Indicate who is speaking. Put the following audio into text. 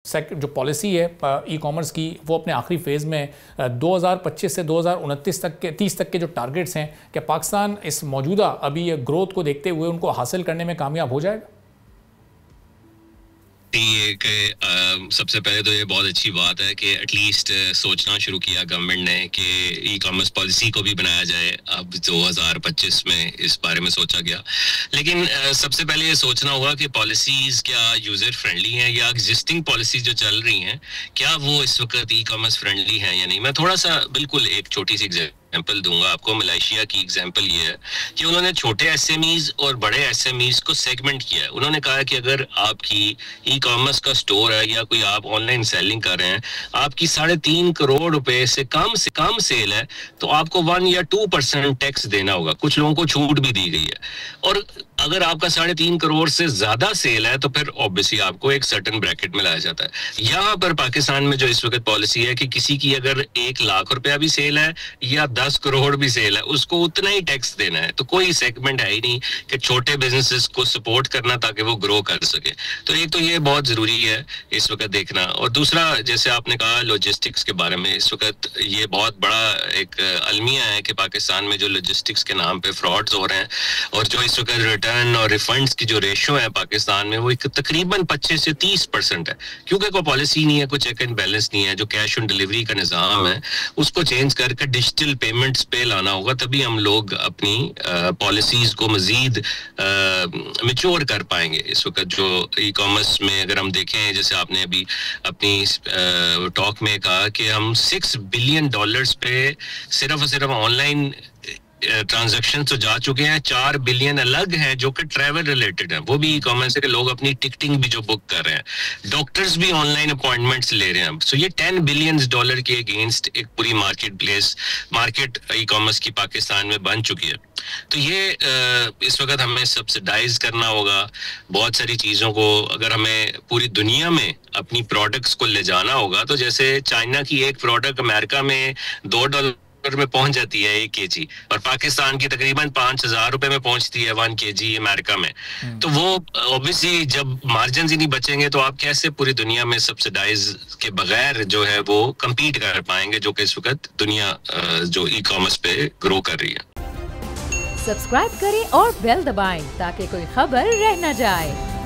Speaker 1: जो पॉलिसी है e commerce की वो अपने आखिरी फेज़ में 2025 से 2029 तक के 30 तक के जो टारगेट्स हैं, क्या पाकिस्तान इस मौजूदा अभी ये ग्रोथ को देखते हुए उनको हासिल करने में कामयाब हो जाएगा?
Speaker 2: सबसे पहले तो ये बहुत अच्छी बात है कि एटलीस्ट सोचना शुरू किया गवर्नमेंट ने कि ई कॉमर्स पॉलिसी को भी बनाया जाए। अब 2025 में इस बारे में सोचा गया, लेकिन सबसे पहले ये सोचना होगा कि पॉलिसीज क्या यूज़र फ्रेंडली हैं या एग्जिस्टिंग पॉलिसी जो चल रही हैं क्या वो इस वक्त ई कॉमर्स फ्रेंडली हैं या नहीं। मैं थोड़ा सा बिल्कुल एक छोटी सी एग्जाम्पल दूंगा आपको। मलेशिया की एग्जाम्पल ये है कि उन्होंने छोटे एसएमईज और बड़े एसएमईज को सेगमेंट किया है। उन्होंने कहा कि अगर आपकी ई कॉमर्स का स्टोर है या कोई आप ऑनलाइन सेलिंग कर रहे हैं, आपकी 3.5 करोड़ रुपए से कम सेल है, तो आपको 1 या 2% टैक्स देना होगा। कुछ लोगों को छूट भी दी गई है। और अगर आपका 3.5 करोड़ से ज्यादा सेल है तो फिर ऑब्वियसली आपको एक सर्टेन ब्रैकेट में लाया जाता है। यहाँ पर पाकिस्तान में जो इस वक्त पॉलिसी है कि किसी की अगर 1 लाख रुपया भी सेल है या 10 करोड़ भी सेल है, उसको उतना ही टैक्स देना है। तो कोई सेगमेंट है ही नहीं कि छोटे बिजनेसेस को सपोर्ट करना ताकि वो ग्रो कर सके। तो एक तो ये बहुत जरूरी है इस वक्त देखना। और दूसरा, जैसे आपने कहा लॉजिस्टिक्स के बारे में, इस वक्त ये बहुत बड़ा एक अलमिया है कि पाकिस्तान में जो लॉजिस्टिक्स के नाम पे फ्रॉड्स हो रहे हैं और जो इस वक्त रिटर्न और रिफंड्स की जो रेशो है पाकिस्तान में वो तकरीबन 25 से 30% है, क्योंकि कोई पॉलिसी नहीं है, कोई चेक एंड बैलेंस नहीं है। जो कैश ऑन डिलीवरी का निज़ाम है उसको चेंज करके डिजिटल पेमेंट्स पे लाना होगा, तभी हम लोग अपनी पॉलिसीज को मजीद मैच्योर कर पाएंगे। इस वक्त जो ई कॉमर्स में अगर हम देखें, जैसे आपने अभी अपनी टॉक में कहा कि हम $6 बिलियन पे सिर्फ और सिर्फ ऑनलाइन ट्रांजैक्शन तो जा चुके हैं। 4 बिलियन अलग हैं जो कि ट्रैवल रिलेटेड है, वो भी ई कॉमर्स है कि लोग अपनी टिकटिंग भी जो बुक कर रहे हैं, डॉक्टर्स भी ऑनलाइन अपॉइंटमेंट्स ले रहे हैं। सो ये $10 बिलियन के अगेंस्ट एक पूरी मार्केट ई कॉमर्स की पाकिस्तान में बन चुकी है। तो ये इस वक्त हमें सब्सिडाइज करना होगा बहुत सारी चीज़ों को। अगर हमें पूरी दुनिया में अपनी प्रोडक्ट्स को ले जाना होगा, तो जैसे चाइना की एक प्रोडक्ट अमेरिका में $2 में पहुंच जाती है 1 kg, और पाकिस्तान की तकरीबन 5,000 रुपए में पहुंचती है 1 kg अमेरिका में। तो वो ऑब्वियसली जब मार्जिन ही नहीं बचेंगे तो आप कैसे पूरी दुनिया में सब्सिडाइज के बगैर जो है वो compete कर पाएंगे, जो कि इस वक्त दुनिया जो ई कॉमर्स पे ग्रो कर रही है।
Speaker 3: सब्सक्राइब करें और बेल दबाएं ताकि कोई खबर रह न जाए।